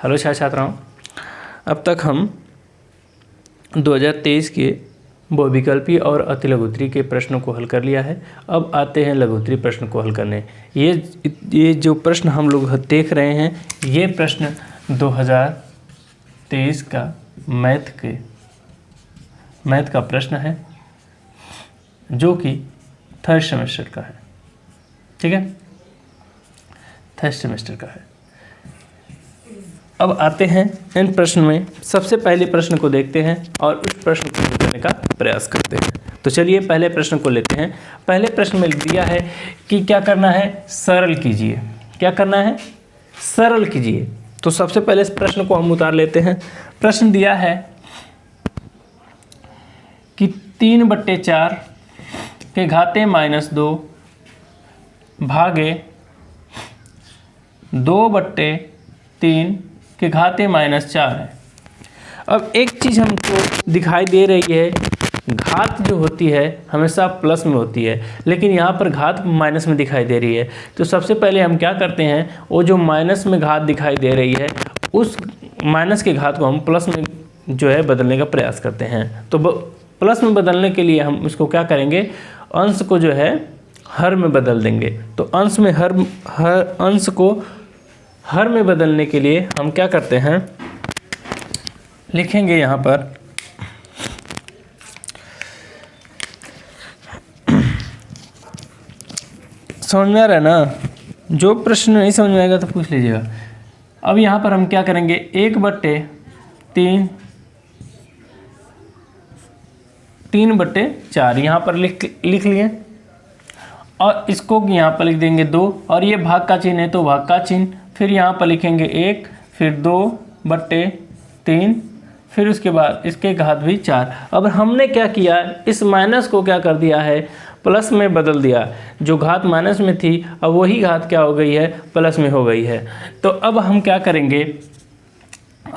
Hello छात्राओं, अब तक हम 2023 के बहुविकल्पी और अतिलघुत्तरी के प्रश्नों को हल कर लिया है। अब आते हैं लघुत्तरी प्रश्न को हल करने। ये जो प्रश्न हम लोग देख रहे हैं, ये प्रश्न 2023 का मैथ का प्रश्न है, जो कि थर्ड सेमेस्टर का है। ठीक है, थर्ड सेमेस्टर का है। अब आते हैं इन प्रश्न में। सबसे पहले प्रश्न को देखते हैं और उस प्रश्न को हल करने का प्रयास करते हैं। तो चलिए पहले प्रश्न को लेते हैं। पहले प्रश्न में दिया है कि क्या करना है, सरल कीजिए। क्या करना है, सरल कीजिए। तो सबसे पहले इस प्रश्न को हम उतार लेते हैं। प्रश्न दिया है कि 3/4 के घाते -2 भागे 2/3 के घाते -4 है। अब एक चीज़ हमको दिखाई दे रही है, घात जो होती है हमेशा प्लस में होती है, लेकिन यहाँ पर घात माइनस में दिखाई दे रही है। तो सबसे पहले हम क्या करते हैं, वो जो माइनस में घात दिखाई दे रही है, उस माइनस के घात को हम प्लस में जो है बदलने का प्रयास करते हैं। तो प्लस में बदलने के लिए हम इसको क्या करेंगे, अंश को जो है हर में बदल देंगे। तो अंश में अंश को हर में बदलने के लिए हम क्या करते हैं, लिखेंगे यहाँ पर समझ में आ रहा है ना। जो प्रश्न नहीं समझ में आएगा तो पूछ लीजिएगा। अब यहाँ पर हम क्या करेंगे, 3/4 यहाँ पर लिख लिए, और इसको यहाँ पर लिख देंगे 2, और ये भाग का चिन्ह है तो भाग का चिन्ह, फिर यहाँ पर लिखेंगे 1, फिर 2/3, फिर उसके बाद इसके घात भी 4। अब हमने क्या किया, इस माइनस को क्या कर दिया है, प्लस में बदल दिया। जो घात माइनस में थी, अब वही घात क्या हो गई है, प्लस में हो गई है। तो अब हम क्या करेंगे,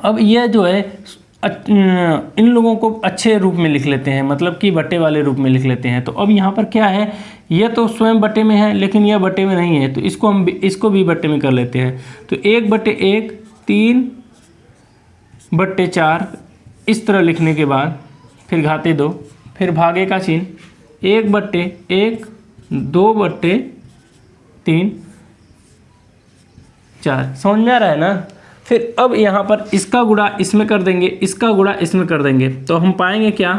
अब यह जो है इन लोगों को अच्छे रूप में लिख लेते हैं, मतलब कि बट्टे वाले रूप में लिख लेते हैं। तो अब यहाँ पर क्या है, यह तो स्वयं बट्टे में है, लेकिन यह बट्टे में नहीं है, तो इसको भी बट्टे में कर लेते हैं। तो 1/1 3/4 इस तरह लिखने के बाद फिर घाते 2, फिर भागे का चिन्ह 1/1 2/3 4। समझ में आ रहा है ना। फिर अब यहाँ पर इसका गुणा इसमें कर देंगे, इसका गुणा इसमें कर देंगे, तो हम पाएंगे क्या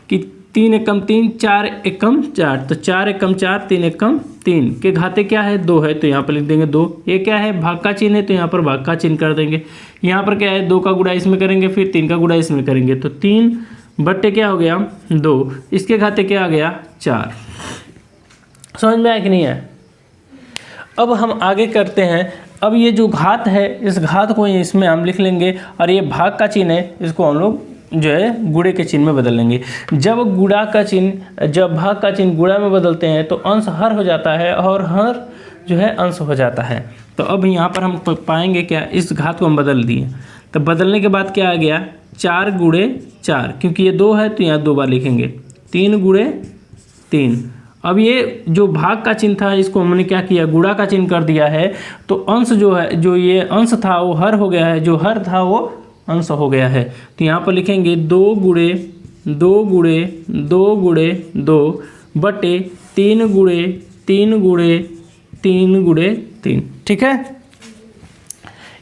कि 3 एकम 3 4 एकम 4, तो 4 एकम 4 3 एकम 3 के घाते क्या है, 2 है, तो यहाँ पर लिख देंगे 2। ये क्या है, भाग का चिन्ह है, तो यहाँ पर भाग का चिन्ह कर देंगे। यहाँ पर क्या है, 2 का गुणा इसमें करेंगे, फिर 3 का गुणा इसमें करेंगे, तो 3/2 क्या हो गया 2, इसके घाते क्या आ गया 4। समझ में आया कि नहीं है। अब हम आगे करते हैं। अब ये जो घात है, इस घात को इसमें हम लिख लेंगे, और ये भाग का चिन्ह है, इसको हम लोग जो है गुणे के चिन्ह में बदल लेंगे। जब भाग का चिन्ह गुणा में बदलते हैं तो अंश हर हो जाता है, और हर जो है अंश हो जाता है। तो अब यहाँ पर हम पाएंगे क्या, इस घात को हम बदल दिए, तो बदलने के बाद क्या आ गया 4/4, क्योंकि ये 2 है तो यहाँ 2 बार लिखेंगे, 3/3। अब ये जो भाग का चिन्ह था, इसको हमने क्या किया, गुणा का चिन्ह कर दिया है। तो अंश जो है, जो ये अंश था वो हर हो गया है, जो हर था वो अंश हो गया है। तो यहाँ पर लिखेंगे 2/3/3/3/3। ठीक है,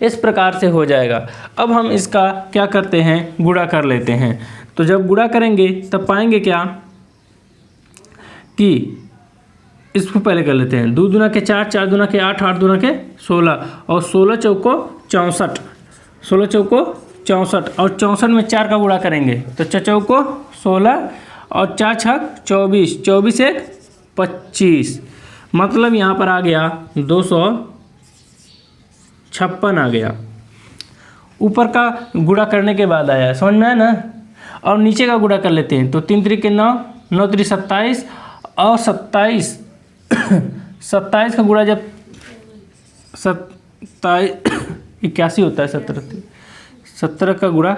इस प्रकार से हो जाएगा। अब हम इसका क्या करते हैं, गुणा कर लेते हैं। तो जब गुणा करेंगे तब पाएंगे क्या कि इसको पहले कर लेते हैं, 2 दूना के 4, 4 दूना के 8, 8 दूना के 16, और 16 चौको 64, 16 चौको 64, और 64 में 4 का गुणा करेंगे तो 4 चौको 16, और 4 छक 24, 24 1 25, मतलब यहाँ पर आ गया 256 आ गया। ऊपर का गुणा करने के बाद आया, समझ में आया ना। और नीचे का गुणा कर लेते हैं, तो 3 3 के 9, 9 3 27, और 27 27 का गुणा जब 81 होता है, 17 का गुणा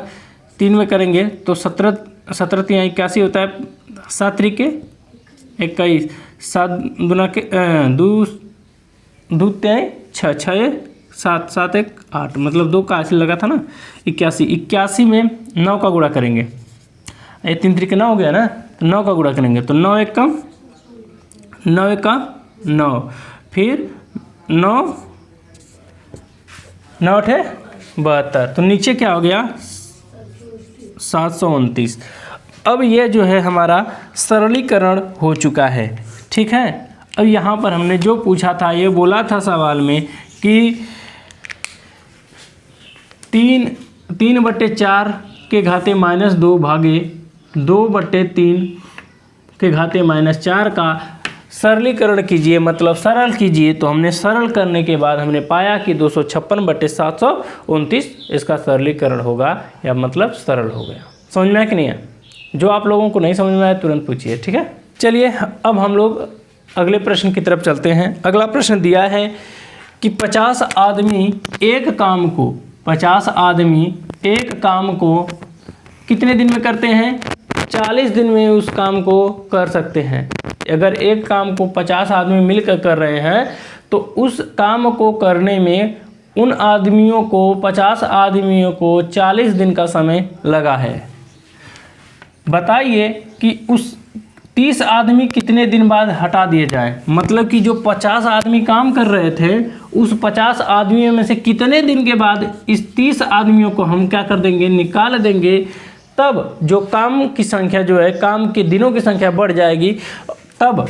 3 में करेंगे तो 17 3 81 होता है, 7 3 के 21, 7 दूना के 2 2 6 6 7 7 1 8, मतलब 2 का ऐसे लगा था ना 81। 81 में 9 का गुणा करेंगे, ये 3 3 9 हो गया ना, तो 9 का गुणा करेंगे तो 9 1 का 9 1 का 9, फिर 9 9 8 72, तो नीचे क्या हो गया 729। अब ये जो है हमारा सरलीकरण हो चुका है, ठीक है। अब यहाँ पर हमने जो पूछा था, ये बोला था सवाल में कि 3/4 के घाते -2 भागे 2/3 के घाते -4 का सरलीकरण कीजिए, मतलब सरल कीजिए। तो हमने सरल करने के बाद हमने पाया कि 256/729 इसका सरलीकरण होगा, या मतलब सरल हो गया। समझ में आया कि नहीं है? जो आप लोगों को नहीं समझ में आया तुरंत पूछिए, ठीक है। चलिए अब हम लोग अगले प्रश्न की तरफ चलते हैं। अगला प्रश्न दिया है कि 50 आदमी एक काम को कितने दिन में करते हैं? 40 दिन में उस काम को कर सकते हैं। अगर एक काम को 50 आदमी मिलकर कर रहे हैं तो उस काम को करने में उन आदमियों को 50 आदमियों को 40 दिन का समय लगा है। बताइए कि उस 30 आदमी कितने दिन बाद हटा दिए जाए। मतलब कि जो 50 आदमी काम कर रहे थे, उस 50 आदमियों में से कितने दिन के बाद इस 30 आदमियों को हम क्या कर देंगे? निकाल देंगे। तब जो काम की संख्या जो है, काम के दिनों की संख्या बढ़ जाएगी। तब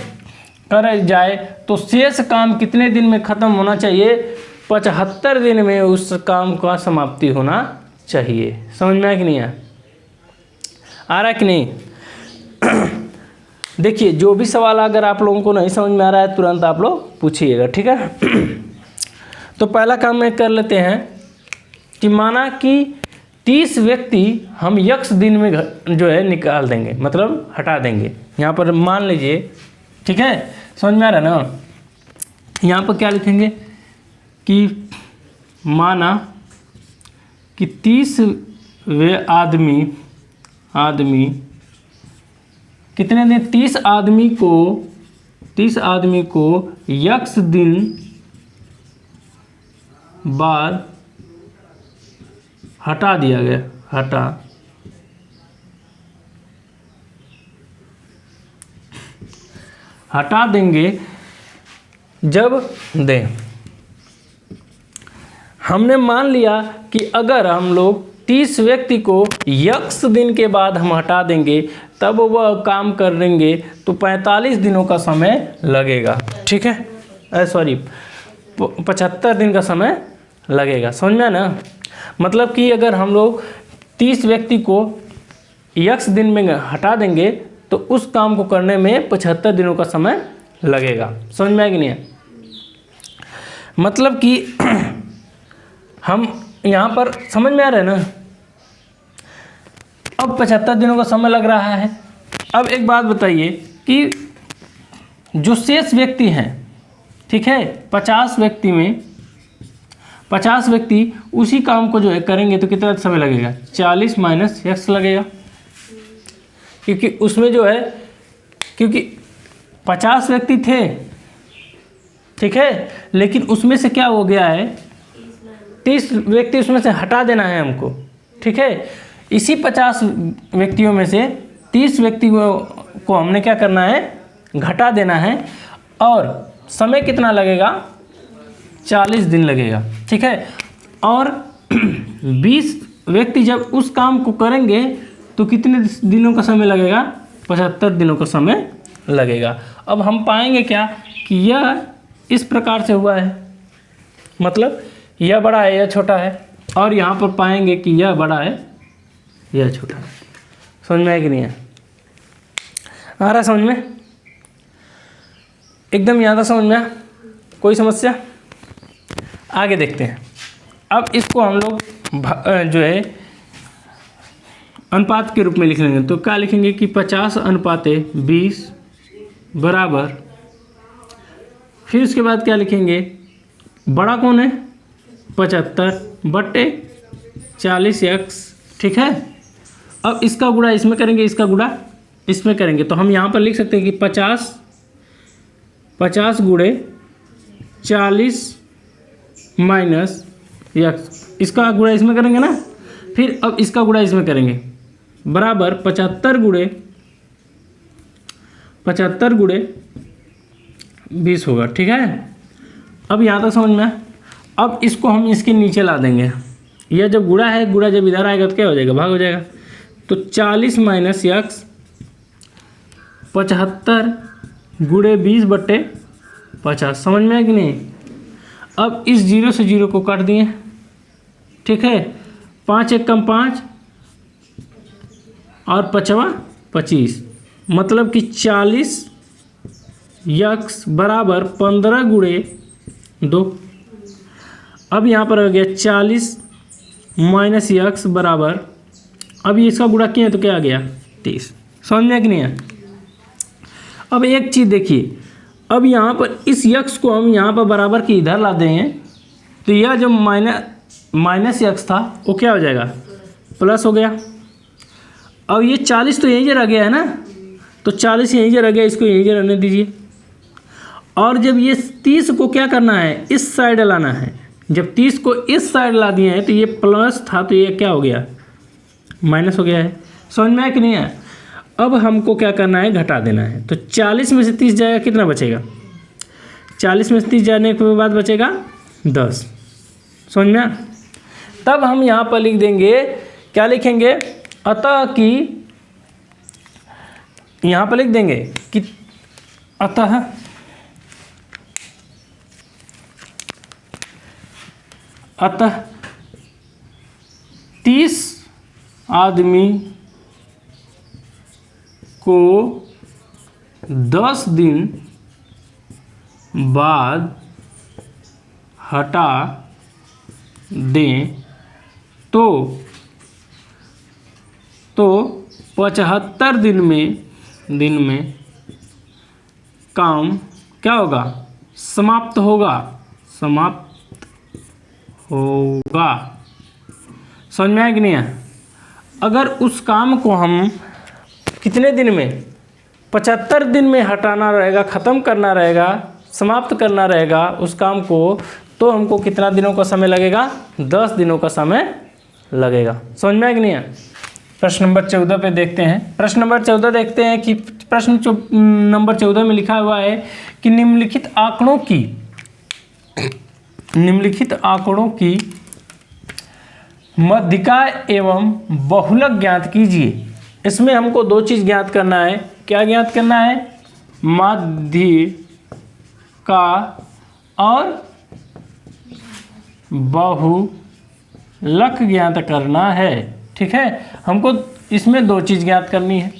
कर जाए तो शेष काम कितने दिन में ख़त्म होना चाहिए? 75 दिन में उस काम का समाप्ति होना चाहिए। समझ में आया कि नहीं आया? आ रहा है कि नहीं? देखिए, जो भी सवाल अगर आप लोगों को नहीं समझ में आ रहा है तुरंत आप लोग पूछिएगा, ठीक है। तो पहला काम में कर लेते हैं कि माना कि 30 व्यक्ति हम x दिन में जो है निकाल देंगे, मतलब हटा देंगे। यहाँ पर मान लीजिए, ठीक है, समझ में आ रहा है ना? यहाँ पर क्या लिखेंगे कि माना कि 30 वे आदमी कितने दिन? 30 आदमी को x दिन बाद हटा दिया गया, हटा देंगे जब दें। हमने मान लिया कि अगर हम लोग 30 व्यक्ति को x दिन के बाद हम हटा देंगे तब वह काम करेंगे तो 45 दिनों का समय लगेगा, ठीक है। सॉरी, 75 दिन का समय लगेगा। समझ में ना? मतलब कि अगर हम लोग 30 व्यक्ति को x दिन में हटा देंगे तो उस काम को करने में 75 दिनों का समय लगेगा। समझ में आया कि नहीं? मतलब कि हम यहाँ पर समझ में आ रहा है ना? अब 75 दिनों का समय लग रहा है। अब एक बात बताइए कि जो शेष व्यक्ति हैं, ठीक है, 50 व्यक्ति में 50 व्यक्ति उसी काम को जो है करेंगे तो कितना समय लगेगा? 40 माइनस x लगेगा, क्योंकि उसमें जो है, क्योंकि 50 व्यक्ति थे, ठीक है, लेकिन उसमें से क्या हो गया है? 30 व्यक्ति उसमें से हटा देना है हमको, ठीक है। इसी 50 व्यक्तियों में से 30 व्यक्ति को हमने क्या करना है? घटा देना है। और समय कितना लगेगा? 40 दिन लगेगा, ठीक है। और 20 व्यक्ति जब उस काम को करेंगे तो कितने दिनों का समय लगेगा? 75 दिनों का समय लगेगा। अब हम पाएंगे क्या कि यह इस प्रकार से हुआ है, मतलब यह बड़ा है, यह छोटा है, और यहाँ पर पाएंगे कि यह बड़ा है, यह छोटा है। समझ में आया कि नहीं है? आ रहा समझ में? एकदम यहाँ तक समझ में आया? कोई समस्या? आगे देखते हैं। अब इसको हम लोग जो है अनुपात के रूप में लिख लेंगे। तो क्या लिखेंगे कि 50/20 बराबर, फिर उसके बाद क्या लिखेंगे? बड़ा कौन है? 75/40x, ठीक है। अब इसका गुणा इसमें करेंगे, इसका गुणा इसमें करेंगे, तो हम यहाँ पर लिख सकते हैं कि 50 गुणे 40 माइनस यक्स, इसका गुणा इसमें करेंगे ना, फिर अब इसका गुणा इसमें करेंगे, बराबर 75 गुणे 20 होगा। ठीक है, अब यहाँ तक समझ में। अब इसको हम इसके नीचे ला देंगे, यह जब गुणा है, गुणा जब इधर आएगा तो क्या हो जाएगा, भाग हो जाएगा। तो 40 माइनस यक्स 75 गुणे 20/50, समझ में है कि नहीं। अब इस 0 से 0 को काट दिए, ठीक है, 5 एकम 5 और 5वां 25, मतलब कि 40 यक्स बराबर 15 गुणे 2। अब यहाँ पर हो गया 40 माइनस यक्स बराबर, अब ये इसका गुणा किया तो क्या आ गया 30, समझ में कि नहीं है। अब एक चीज़ देखिए, अब यहाँ पर इस यक्स को हम यहाँ पर बराबर की इधर ला देंगे, तो यह जो माइनस यक्स था वो क्या हो जाएगा, प्लस हो गया। अब ये 40 तो यहीं से रह गया है ना, तो 40 यहीं से रह गया, इसको यहीं से रहने दीजिए। और जब ये 30 को क्या करना है, इस साइड लाना है, जब 30 को इस साइड ला दिए हैं तो ये प्लस था, तो ये क्या हो गया, माइनस हो गया है। समझ में आया कि नहीं है। अब हमको क्या करना है, घटा देना है। तो 40 में से 30 जाएगा, कितना बचेगा, 40 में से 30 जाने के बाद बचेगा 10, समझ में। तब हम यहाँ पर लिख देंगे, क्या लिखेंगे, अतः कि, यहाँ पर लिख देंगे कि अतः अतः 30 आदमी को 10 दिन बाद हटा दें तो 75 दिन में काम क्या होगा, समाप्त होगा। समझ में आया कि नहीं है। अगर उस काम को हम कितने दिन में, 75 दिन में हटाना रहेगा, ख़त्म करना रहेगा, समाप्त करना रहेगा उस काम को, तो हमको कितना दिनों का समय लगेगा, 10 दिनों का समय लगेगा। समझ में आया कि नहीं है। प्रश्न नंबर 14 पे देखते हैं। प्रश्न नंबर 14 देखते हैं कि प्रश्न नंबर 14 में लिखा हुआ है कि निम्नलिखित आंकड़ों की मध्यिका एवं बहुलक ज्ञात कीजिए। इसमें हमको दो चीज़ ज्ञात करना है। क्या ज्ञात करना है, मध्यिका और बहुलक ज्ञात करना है। ठीक है, हमको इसमें दो चीज़ ज्ञात करनी है।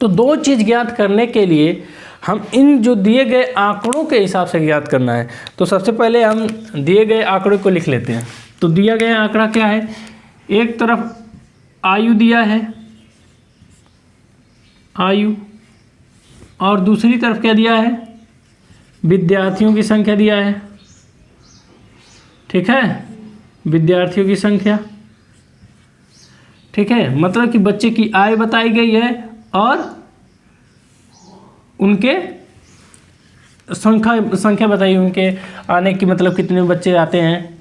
तो दो चीज़ ज्ञात करने के लिए हम इन जो दिए गए आंकड़ों के हिसाब से ज्ञात करना है। तो सबसे पहले हम दिए गए आंकड़े को लिख लेते हैं। तो दिया गया आंकड़ा क्या है, एक तरफ आयु दिया है, आयु, और दूसरी तरफ क्या दिया है, विद्यार्थियों की संख्या दिया है। ठीक है, विद्यार्थियों की संख्या। ठीक है, मतलब कि बच्चे की आय बताई गई है और उनके संख्या बताई, उनके आने की, मतलब कितने बच्चे आते हैं।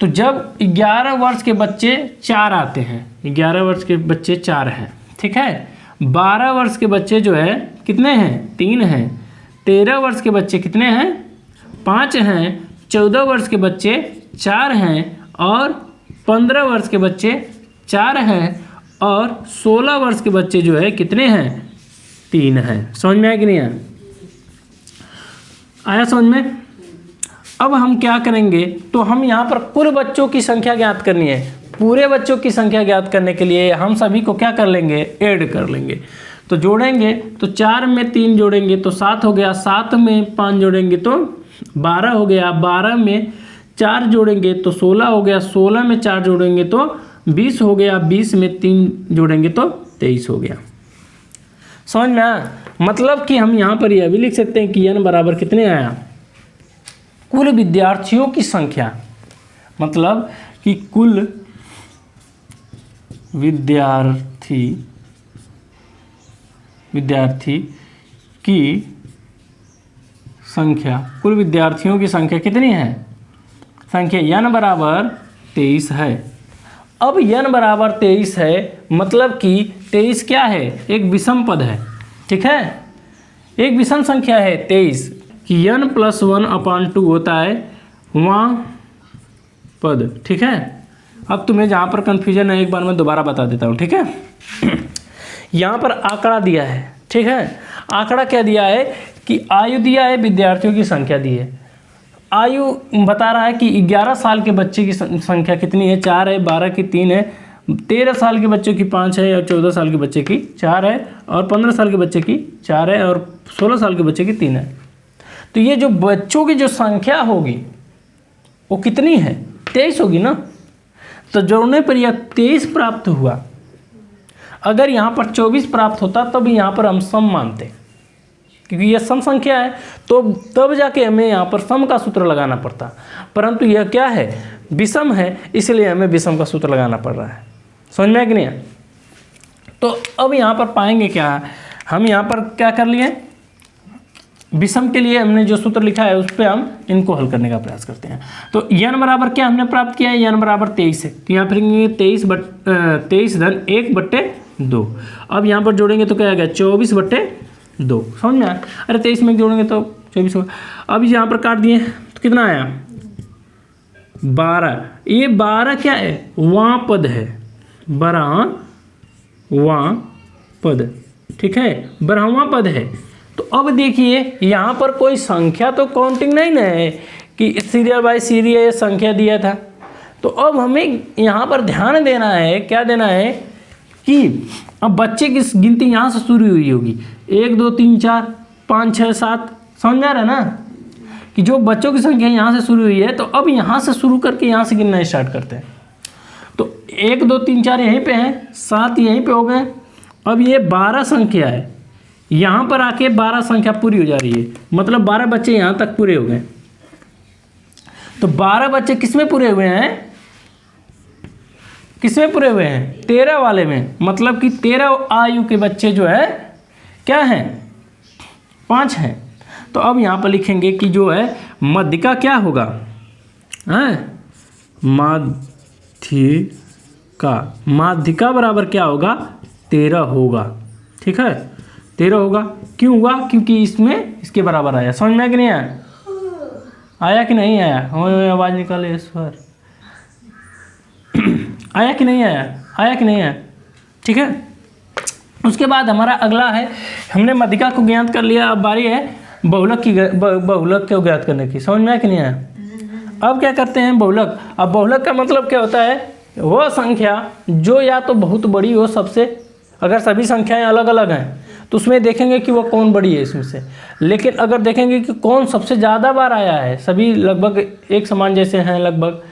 तो जब 11 वर्ष के बच्चे 4 आते हैं, 11 वर्ष के बच्चे 4 हैं, ठीक है, 12 वर्ष के बच्चे जो है कितने हैं, 3 हैं, 13 वर्ष के बच्चे कितने हैं, 5 हैं, 14 वर्ष के बच्चे 4 हैं और 15 वर्ष के बच्चे 4 हैं और 16 वर्ष के बच्चे जो है कितने हैं, 3 हैं। समझ में आया कि नहीं आया, आया समझ में। अब हम क्या करेंगे, तो हम यहाँ पर कुल बच्चों की संख्या ज्ञात करनी है। पूरे बच्चों की संख्या ज्ञात करने के लिए हम सभी को क्या कर लेंगे, ऐड कर लेंगे। तो जोड़ेंगे तो 4 में 3 जोड़ेंगे तो 7 हो गया, 7 में 5 जोड़ेंगे तो 12 हो गया, 12 में 4 जोड़ेंगे तो 16 हो गया, 16 में 4 जोड़ेंगे तो 20 हो गया, 20 में 3 जोड़ेंगे तो 23 हो गया। समझ में आया। मतलब कि हम यहाँ पर यह भी लिख सकते हैं कि n बराबर कितने आया, कुल विद्यार्थियों की संख्या, मतलब कि कुल विद्यार्थी की संख्या, कुल विद्यार्थियों की संख्या कितनी है? संख्या n बराबर 23 है। अब n बराबर 23 है, मतलब कि 23 क्या है? एक विषम पद है, ठीक है, एक विषम संख्या है 23 कि n+1/2 होता है वहाँ पद, ठीक है। अब तुम्हें जहाँ पर कन्फ्यूजन है एक बार मैं दोबारा बता देता हूँ, ठीक है। यहाँ पर आंकड़ा दिया है, ठीक है। आंकड़ा क्या दिया है कि आयु दिया है, विद्यार्थियों की संख्या दी है। आयु बता रहा है कि 11 साल के बच्चे की संख्या कितनी है? 4 है, 12 की 3 है, 13 साल के बच्चों की 5 है, और 14 साल के बच्चे की 4 है, और 15 साल के बच्चे की 4 है, और 16 साल के बच्चे की 3 है। तो ये जो बच्चों की जो संख्या होगी वो कितनी है? 23 होगी ना। तो जोड़ने पर यह 23 प्राप्त हुआ। अगर यहाँ पर 24 प्राप्त होता तब यहाँ पर हम सम मानते, क्योंकि यह सम संख्या है, तो तब जाके हमें यहाँ पर सम का सूत्र लगाना पड़ता। परंतु यह क्या है? विषम है, इसलिए हमें विषम का सूत्र लगाना पड़ रहा है। समझ में कि नहीं? तो अब यहाँ पर पाएंगे क्या, हम यहाँ पर क्या कर लिए, विषम के लिए हमने जो सूत्र लिखा है उस पर हम इनको हल करने का प्रयास करते हैं। तो n बराबर क्या हमने प्राप्त किया है? n बराबर 23 है, तो यहाँ फिर 23 धन 1/2। अब यहाँ पर जोड़ेंगे तो क्या आ गया? 24/2। समझ में आया? अरे 23 में जोड़ेंगे तो 24 होगा। अब यहाँ पर काट दिए तो कितना आया? 12। ये 12 क्या है? वां पद है, 12वां पद, ठीक है, 12वां पद है। तो अब देखिए यहाँ पर कोई संख्या तो काउंटिंग नहीं ना है कि सीरियल बाय सीरियल संख्या दिया था। तो अब हमें यहाँ पर ध्यान देना है, क्या देना है कि अब बच्चे की गिनती यहाँ से शुरू हुई होगी, 1 2 3 4 5 6 7। समझ आ रहा है ना कि जो बच्चों की संख्या यहाँ से शुरू हुई है। तो अब यहाँ से शुरू करके यहाँ से गिनना स्टार्ट करते हैं। तो 1 2 3 4 यहीं पे हैं, 7 यहीं पे हो गए। अब ये 12 संख्या है, यहाँ पर आके 12 संख्या पूरी हो जा रही है, मतलब 12 बच्चे यहाँ तक पूरे हो गए। तो 12 बच्चे किस में पूरे हुए हैं? किस में पूरे हुए हैं? 13 वाले में, मतलब कि 13 आयु के बच्चे जो है क्या हैं? 5 हैं। तो अब यहाँ पर लिखेंगे कि जो है मध्यिका क्या होगा? माध्यिका बराबर क्या होगा? 13 होगा, ठीक है, 13 होगा। क्यों हुआ? क्योंकि इसमें इसके बराबर आया। समझ में आया कि नहीं आया? आया कि नहीं आया? आवाज़ निकाले इस पर। आया कि नहीं आया? आया कि नहीं आया? ठीक है। उसके बाद हमारा अगला है, हमने मध्यिका को ज्ञात कर लिया, अब बारी है बहुलक को ज्ञात करने की। समझ में आया कि नहीं आया? अब क्या करते हैं? बहुलक। अब बहुलक का मतलब क्या होता है? वह संख्या जो या तो बहुत बड़ी हो सबसे, अगर सभी संख्याएं अलग अलग हैं तो उसमें देखेंगे कि वो कौन बड़ी है इसमें से। लेकिन अगर देखेंगे कि कौन सबसे ज़्यादा बार आया है, सभी लगभग एक समान जैसे हैं लगभग,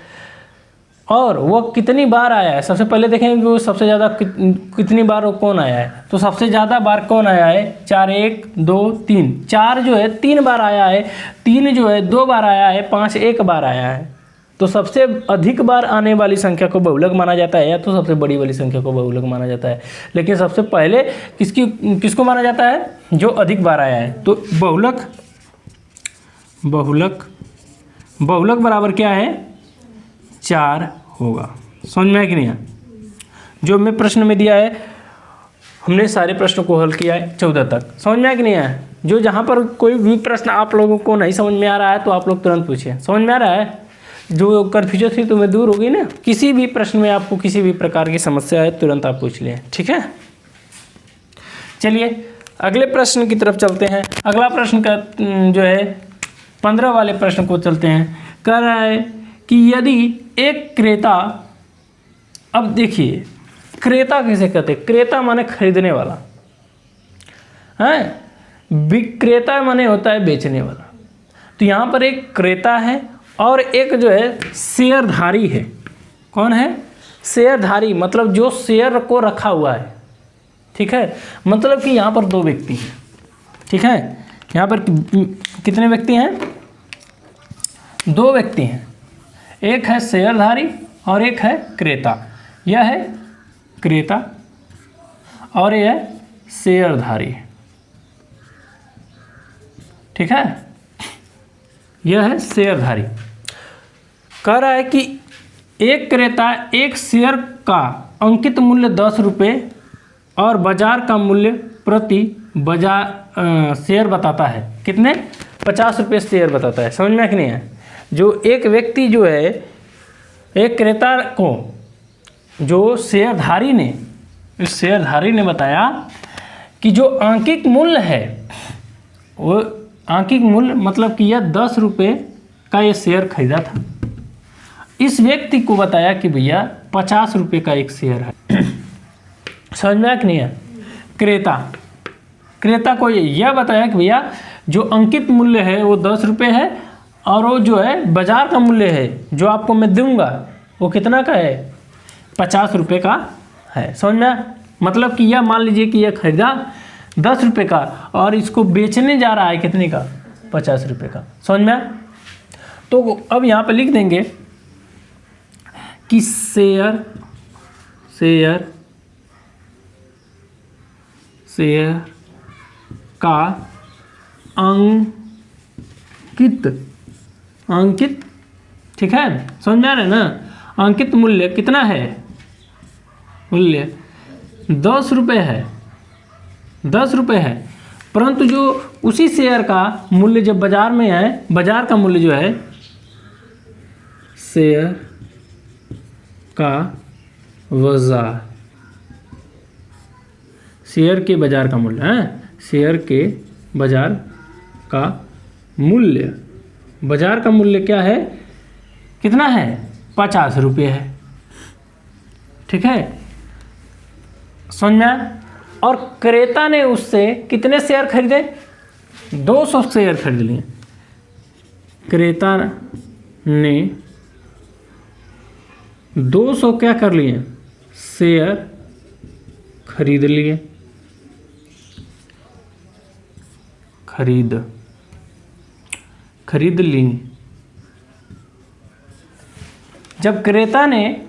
और वो कितनी बार आया है, सबसे पहले देखेंगे कि वो सबसे ज़्यादा कितनी बार वो कौन आया है। तो सबसे ज़्यादा बार कौन आया है? 4 1 2 3। 4 जो है 3 बार आया है, 3 जो है 2 बार आया है, 5 1 बार आया है। तो सबसे अधिक बार आने वाली संख्या को बहुलक माना जाता है, या तो सबसे बड़ी वाली संख्या को बहुलक माना जाता है। लेकिन सबसे पहले किसको माना जाता है? जो अधिक बार आया है। तो बहुलक बराबर क्या है? 4 होगा। समझ में आया कि नहीं? जो मैं प्रश्न में दिया है, हमने सारे प्रश्नों को हल किया है 14 तक। समझ में आया कि नहीं आया? जो जहाँ पर कोई भी प्रश्न आप लोगों को नहीं समझ में आ रहा है तो आप लोग तुरंत पूछिए। समझ में आ रहा है? जो कन्फ्यूजन थी तुम्हें दूर होगी ना। किसी भी प्रश्न में आपको किसी भी प्रकार की समस्या है तुरंत आप पूछ लें, ठीक है। चलिए अगले प्रश्न की तरफ चलते हैं। अगला प्रश्न का जो है 15 वाले प्रश्न को चलते हैं। कह रहा है कि यदि एक क्रेता, अब देखिए क्रेता किसे कहते हैं? क्रेता माने खरीदने वाला है, विक्रेता माने होता है बेचने वाला। तो यहाँ पर एक क्रेता है और एक जो है शेयरधारी है। कौन है? शेयरधारी, मतलब जो शेयर को रखा हुआ है, ठीक है। मतलब कि यहाँ पर 2 व्यक्ति हैं, ठीक है। यहाँ पर कितने व्यक्ति हैं? 2 व्यक्ति हैं। एक है शेयरधारी और एक है क्रेता। यह है क्रेता और यह है शेयरधारी, ठीक है। यह है शेयरधारी। कह रहा है कि एक क्रेता एक शेयर का अंकित मूल्य 10 रुपये और बाजार का मूल्य प्रति शेयर बताता है। कितने? 50 रुपये शेयर बताता है। समझ में कि नहीं है? जो एक व्यक्ति जो है, एक क्रेता को जो शेयरधारी ने, इस शेयरधारी ने बताया कि जो अंकित मूल्य है, वो अंकित मूल्य मतलब कि यह 10 रुपये का ये शेयर खरीदा था। इस व्यक्ति को बताया कि भैया 50 रुपये का एक शेयर है। समझ में आया कि नहीं है? क्रेता को यह बताया कि भैया जो अंकित मूल्य है वो 10 रुपये है और वो जो है बाजार का मूल्य है जो आपको मैं दूंगा वो कितना का है? 50 रुपये का है। समझ में आया? मतलब कि यह मान लीजिए कि यह खरीदा 10 रुपये का और इसको बेचने जा रहा है कितने का? 50 रुपये का। समझ में आया? तो अब यहाँ पर लिख देंगे कि शेयर का अंकित, ठीक है? समझ में आ रहा है ना? अंकित मूल्य कितना है? मूल्य 10 रुपये है, 10 रुपये है। परंतु जो उसी शेयर का मूल्य जब बाजार में है, बाजार का मूल्य जो है, शेयर का बाजार, शेयर के बाजार का मूल्य है, शेयर के बाजार का मूल्य, बाजार का मूल्य क्या है? कितना है? 50 रुपये है। ठीक है? समझ में आया? और क्रेता ने उससे कितने शेयर खरीदे? 200 शेयर खरीद लिए। क्रेता ने 200 क्या कर लिए? शेयर खरीद लिए। खरीद ली। जब क्रेता ने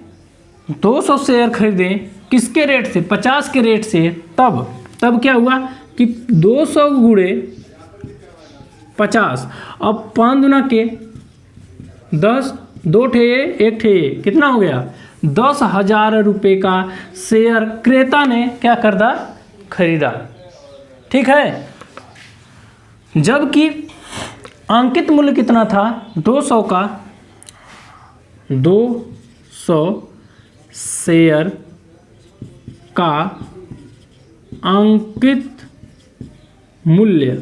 200 शेयर खरीदे किसके रेट से? 50 के रेट से। तब क्या हुआ कि 200 गुणे 50, अब 5 दुना के 10, 2 ठे 1 ठे, कितना हो गया? 10,000 रुपये का शेयर क्रेता ने क्या करदा? खरीदा। ठीक है? जबकि अंकित मूल्य कितना था? 200 का। 200 शेयर का अंकित मूल्य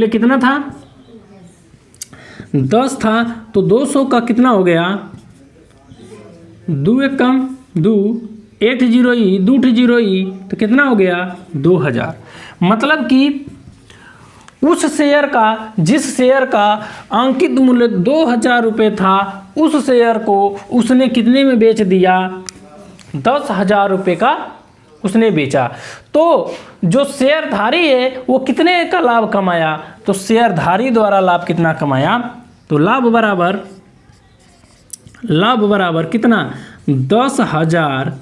कितना था? 10 था। तो 200 का कितना हो गया? 2 एक कम 2, 8 जीरो ई, 2 जीरो ई, तो कितना हो गया? 2000। मतलब कि उस शेयर का, जिस शेयर का अंकित मूल्य 2000 रुपये था, उस शेयर को उसने कितने में बेच दिया? 10,000 रुपये का उसने बेचा। तो जो शेयरधारी है वो कितने का लाभ कमाया? तो शेयरधारी द्वारा लाभ कितना कमाया? तो लाभ बराबर कितना? 10,000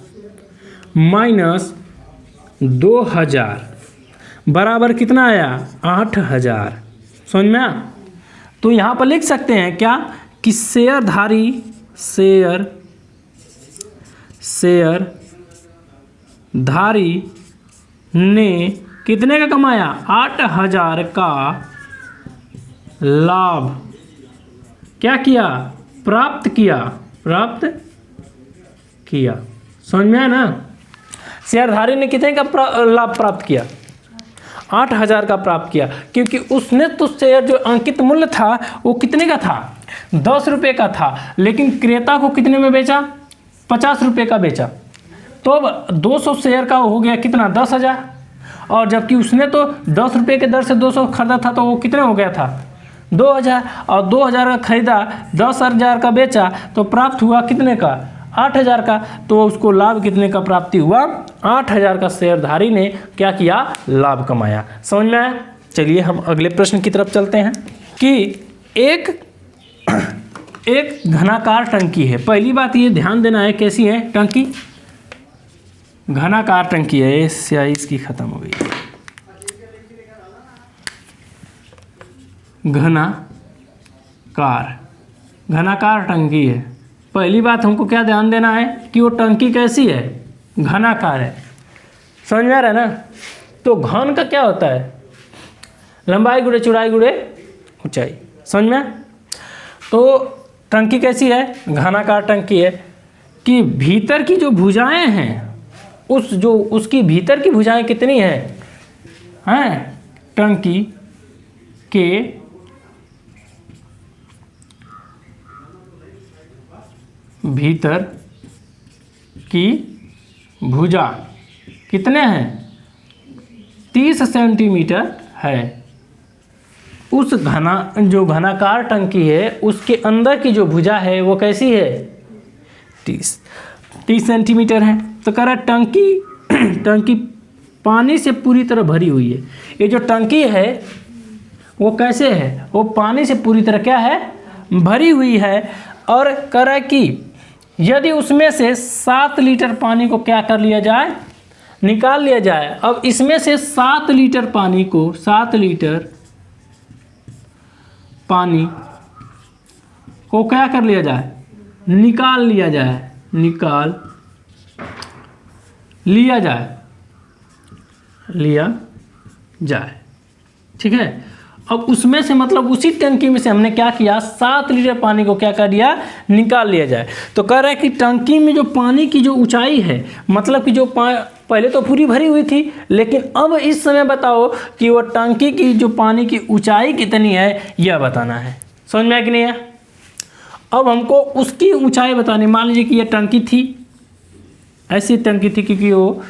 माइनस 2000 बराबर कितना आया? 8,000। समझ में आया? तो यहाँ पर लिख सकते हैं क्या कि शेयरधारी ने कितने का कमाया? 8,000 का लाभ क्या किया? प्राप्त किया। समझ में आया ना? शेयरधारी ने कितने का लाभ प्राप्त किया? 8,000 का प्राप्त किया, क्योंकि उसने तो शेयर जो अंकित मूल्य था वो कितने का था? 10 रुपये का था, लेकिन क्रेता को कितने में बेचा? 50 रुपये का बेचा। तो अब 200 शेयर का हो गया कितना? 10,000। और जबकि उसने तो 10 रुपये के दर से 200 खरीदा था, तो वो कितने हो गया था? 2,000। और 2,000 का खरीदा, 10,000 का बेचा, तो प्राप्त हुआ कितने का? 8,000 का। तो उसको लाभ कितने का प्राप्ति हुआ? 8,000 का शेयरधारी ने क्या किया? लाभ कमाया। समझ में आया? चलिए हम अगले प्रश्न की तरफ चलते हैं कि एक घनाकार टंकी है। पहली बात ये ध्यान देना है, कैसी है टंकी? घनाकार टंकी है। स्याही इसकी खत्म हो गई। घनाकार टंकी है। पहली बात हमको क्या ध्यान देना है कि वो टंकी कैसी है, घनाकार है। समझ में आ रहा है ना। तो घन का क्या होता है, लंबाई गुणे चौड़ाई गुणे ऊंचाई। समझ में। तो टंकी कैसी है, घनाकार टंकी है। कि भीतर की जो भुजाएं हैं, उसकी भीतर की भुजाएं कितनी हैं, टंकी के भीतर की भुजा कितने हैं, 30 सेंटीमीटर है। उस जो घनाकार टंकी है उसके अंदर की जो भुजा है वो कैसी है, 30 सेंटीमीटर है। तो कह रहा टंकी पानी से पूरी तरह भरी हुई है। ये जो टंकी है वो कैसे है, वो पानी से पूरी तरह क्या है, भरी हुई है। और कह रहा है कि यदि उसमें से 7 लीटर पानी को क्या कर लिया जाए, निकाल लिया जाए। अब इसमें से 7 लीटर पानी को, 7 लीटर पानी को क्या कर लिया जाए, निकाल लिया जाए, निकाल लिया जाए। ठीक है। अब उसमें से मतलब उसी टंकी में से हमने क्या किया, 7 लीटर पानी को क्या कर दिया, निकाल लिया जाए। तो कह रहा है कि टंकी में जो पानी की जो ऊंचाई है, मतलब कि जो पहले तो पूरी भरी हुई थी, लेकिन अब इस समय बताओ कि वो टंकी की जो पानी की ऊंचाई कितनी है, यह बताना है। समझ में आया कि नहीं है। अब हमको उसकी ऊंचाई बतानी। मान लीजिए कि यह टंकी थी, ऐसी टंकी थी क्योंकि वो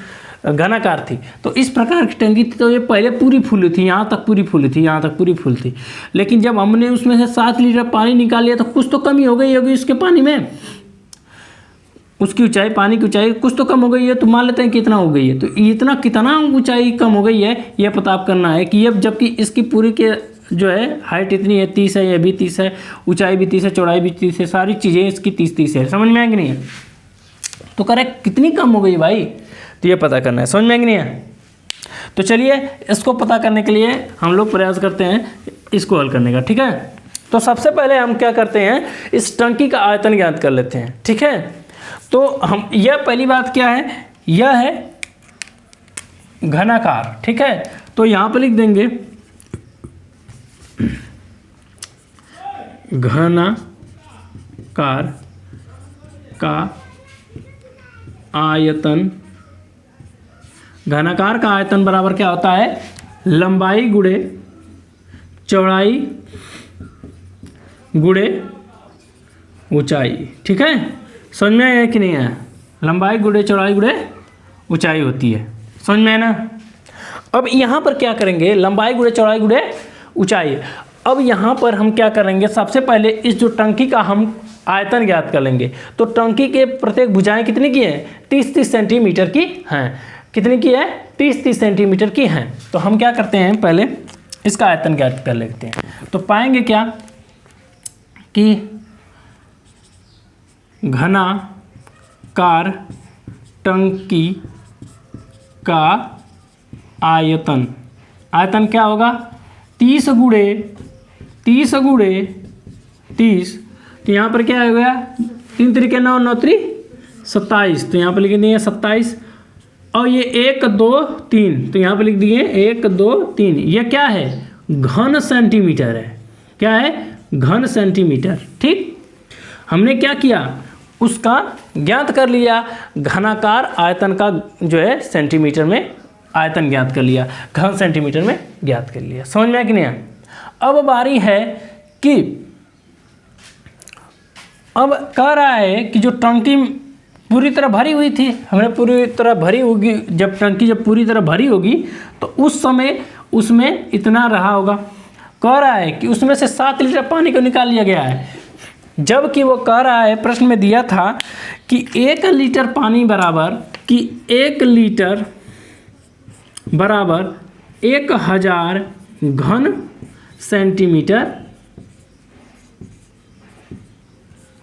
घनाकार थी। तो इस प्रकार की टंकी थी, तो ये पहले पूरी फुल थी, यहाँ तक पूरी फुल थी, यहाँ तक पूरी फुल थी। लेकिन जब हमने उसमें से 7 लीटर पानी निकाल लिया तो कुछ तो कमी हो गई होगी उसके पानी में, उसकी ऊंचाई, पानी की ऊंचाई कुछ तो कम हो गई है। तो मान लेते हैं कितना हो गई है। तो इतना कितना ऊंचाई कम हो गई है यह पता आप करना है कि अब जबकि इसकी पूरी के जो है हाइट इतनी है 30 है, यह भी 30 है, ऊंचाई भी 30 है, चौड़ाई भी 30 है, सारी चीज़ें इसकी 30 है। समझ में आएगी नहीं है। तो करेक्ट कितनी कम हो गई भाई, तो ये पता करना है। समझ में आएगी नहीं है। तो चलिए इसको पता करने के लिए हम लोग प्रयास करते हैं इसको हल करने का। ठीक है। तो सबसे पहले हम क्या करते हैं, इस टंकी का आयतन ज्ञात कर लेते हैं। ठीक है। तो हम यह पहली बात क्या है, यह है घनाकार। ठीक है। तो यहाँ पर लिख देंगे घनाकार का आयतन। घनाकार का आयतन बराबर क्या होता है, लंबाई गुणे चौड़ाई गुणे ऊंचाई। ठीक है। समझ में आया कि नहीं है। लंबाई गुणे चौड़ाई गुणे ऊंचाई होती है। समझ में है ना। अब यहाँ पर क्या करेंगे, लंबाई गुणे चौड़ाई गुणे ऊंचाई। अब यहाँ पर हम क्या करेंगे, सबसे पहले इस जो टंकी का हम आयतन ज्ञात कर लेंगे। तो टंकी के प्रत्येक भुजाएं कितनी की हैं, 30-30 सेंटीमीटर की हैं। कितनी की है, 30-30 सेंटीमीटर की हैं। तो हम क्या करते हैं, पहले इसका आयतन ज्ञात कर लेते हैं। तो पाएंगे क्या कि घनाकार टंकी का आयतन क्या होगा, 30 गुणे 30। तो यहाँ पर क्या हो गया, 3 तरीके 9 9 3 27। तो यहाँ पर लिख दिए 27। और ये 1 2 3, तो यहाँ पर लिख दिए 1 2 3। ये क्या है, घन सेंटीमीटर है। क्या है, घन सेंटीमीटर। ठीक। हमने क्या किया, उसका ज्ञात कर लिया, घनाकार आयतन का जो है सेंटीमीटर में आयतन ज्ञात कर लिया, घन सेंटीमीटर में ज्ञात कर लिया। समझ में आया कि नहीं। अब बारी है कि अब कह रहा है कि जो टंकी पूरी तरह भरी हुई थी, हमने पूरी तरह भरी होगी, जब टंकी जब पूरी तरह भरी होगी तो उस समय उसमें इतना रहा होगा। कह रहा है कि उसमें से 7 लीटर पानी को निकाल लिया गया है, जबकि वो कह रहा है, प्रश्न में दिया था कि 1 लीटर पानी बराबर, कि 1 लीटर बराबर 1000 घन सेंटीमीटर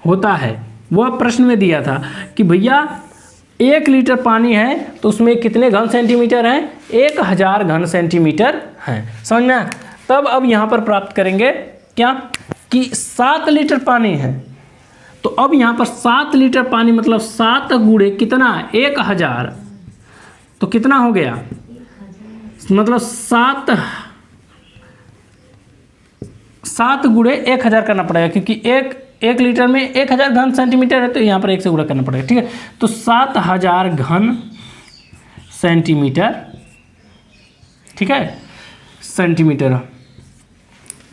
होता है। वह प्रश्न में दिया था कि भैया 1 लीटर पानी है तो उसमें कितने घन सेंटीमीटर हैं, 1000 घन सेंटीमीटर हैं। समझ में। तब अब यहाँ पर प्राप्त करेंगे क्या कि 7 लीटर पानी है। तो अब यहाँ पर 7 लीटर पानी मतलब 7 गुणे कितना 1000, तो कितना हो गया मतलब 7 गुणे 1000 करना पड़ेगा, क्योंकि एक लीटर में 1000 घन सेंटीमीटर है, तो यहाँ पर 1 से गुणा करना पड़ेगा। ठीक है, तो 7000 घन सेंटीमीटर, ठीक है,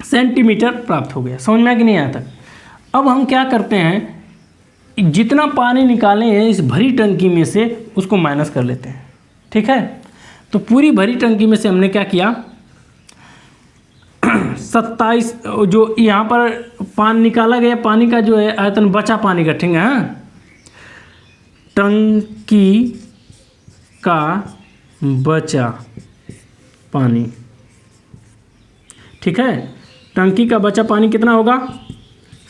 सेंटीमीटर प्राप्त हो गया। समझ में आया कि नहीं आया तक? अब हम क्या करते हैं, जितना पानी निकाले हैं इस भरी टंकी में से उसको माइनस कर लेते हैं। ठीक है, तो पूरी भरी टंकी में से हमने क्या किया 27 जो यहाँ पर पानी निकाला गया, पानी का जो है आयतन बचा पानी का, ठीक है, टंकी का बचा पानी, ठीक है, टंकी का बचा पानी कितना होगा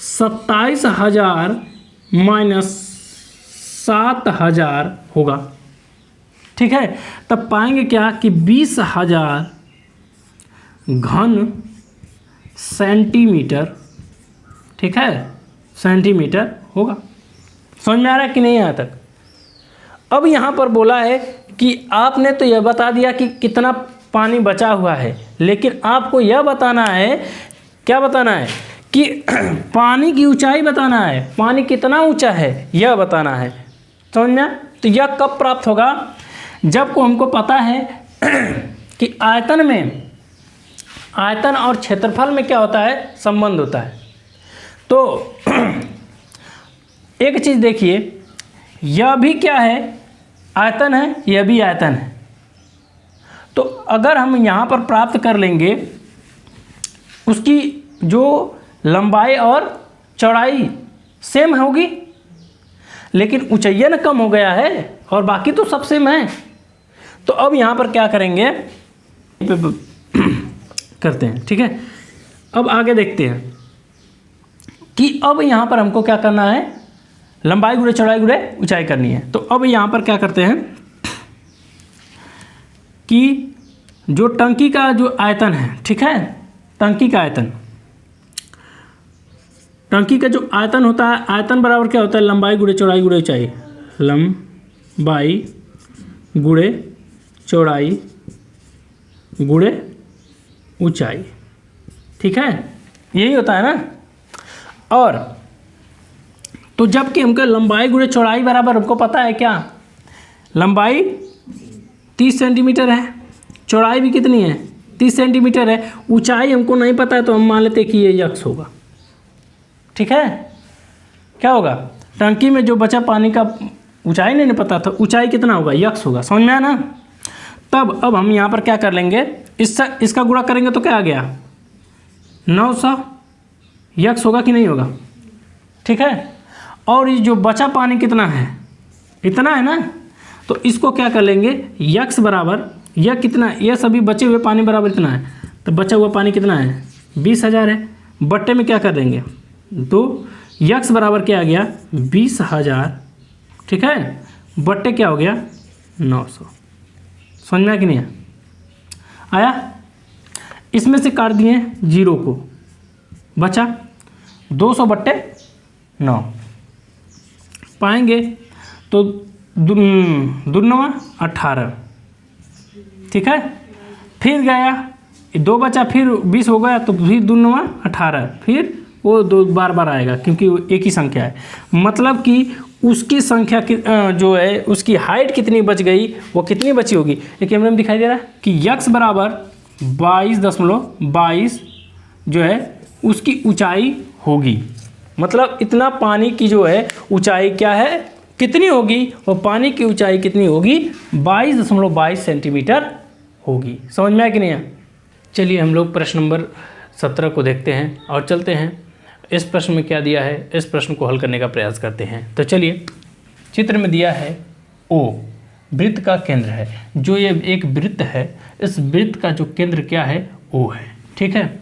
27,000 माइनस 7,000 होगा। ठीक है, तब पाएंगे क्या कि 20,000 घन सेंटीमीटर, ठीक है, सेंटीमीटर होगा। समझ में आ रहा है कि नहीं यहाँ तक? अब यहाँ पर बोला है कि आपने तो यह बता दिया कि कितना पानी बचा हुआ है, लेकिन आपको यह बताना है, क्या बताना है कि पानी की ऊंचाई बताना है, पानी कितना ऊंचा है यह बताना है। समझ में? तो यह कब प्राप्त होगा, जब को हमको पता है कि आयतन में, आयतन और क्षेत्रफल में क्या होता है, संबंध होता है। तो एक चीज़ देखिए, यह भी क्या है, आयतन है, यह भी आयतन है। तो अगर हम यहाँ पर प्राप्त कर लेंगे उसकी जो लंबाई और चौड़ाई सेम होगी, लेकिन ऊंचाई न कम हो गया है और बाकी तो सब सेम है। तो अब यहाँ पर क्या करेंगे करते हैं। ठीक है, अब आगे देखते हैं कि अब यहाँ पर हमको क्या करना है, लंबाई गुणे चौड़ाई गुणे ऊंचाई करनी है। तो अब यहाँ पर क्या करते हैं कि जो टंकी का जो आयतन है, ठीक है, टंकी का आयतन, टंकी का जो आयतन होता है, आयतन बराबर क्या होता है, लंबाई गुणे चौड़ाई गुणे ऊंचाई, लंबाई गुणे चौड़ाई गुणे ऊंचाई। ठीक है, यही होता है ना। और तो जबकि हमको लंबाई गुणे चौड़ाई बराबर हमको पता है क्या, लंबाई 30 सेंटीमीटर है, चौड़ाई भी कितनी है 30 सेंटीमीटर है, ऊंचाई हमको नहीं पता है, तो हम मान लेते हैं कि ये यक्स होगा। ठीक है, क्या होगा, टंकी में जो बचा पानी का ऊंचाई नहीं पता था, ऊंचाई कितना होगा, यक्स होगा। समझ में आया ना? तब अब हम यहाँ पर क्या कर लेंगे, इसका गुणा करेंगे तो क्या आ गया 900 यक्स होगा कि नहीं होगा। ठीक है, और ये जो बचा पानी कितना है, इतना है ना, तो इसको क्या कर लेंगे, यक्स बराबर यह कितना, यह सभी बचे हुए पानी बराबर इतना है, तो बचा हुआ पानी कितना है 20,000 है, बट्टे में क्या कर देंगे 2, यक्स बराबर क्या आ गया 20,000, ठीक है, बट्टे क्या हो गया 900। समझ में आया कि नहीं आया? इसमें से काट दिए 0 को, बचा 200 बट्टे 9 पाएंगे, तो दुन्नवा 18, ठीक है, फिर गया 2 बचा, फिर 20 हो गया, तो फिर दुन्नवा 18, फिर वो 2 बार आएगा क्योंकि वो एक ही संख्या है। मतलब कि उसकी संख्या जो है उसकी हाइट कितनी बच गई, वो कितनी बची होगी, ये कैमरे में दिखाई दे रहा है कि यक्स बराबर 22.22 जो है उसकी ऊंचाई होगी। मतलब इतना पानी की जो है ऊंचाई क्या है, कितनी होगी, और पानी की ऊंचाई कितनी होगी 22.22 सेंटीमीटर होगी। समझ में आया कि नहीं? चलिए हम लोग प्रश्न नंबर 17 को देखते हैं और चलते हैं इस प्रश्न में क्या दिया है, इस प्रश्न को हल करने का प्रयास करते हैं। तो चलिए, चित्र में दिया है ओ वृत्त का केंद्र है, जो ये एक वृत्त है, इस वृत्त का जो केंद्र क्या है ओ है। ठीक है,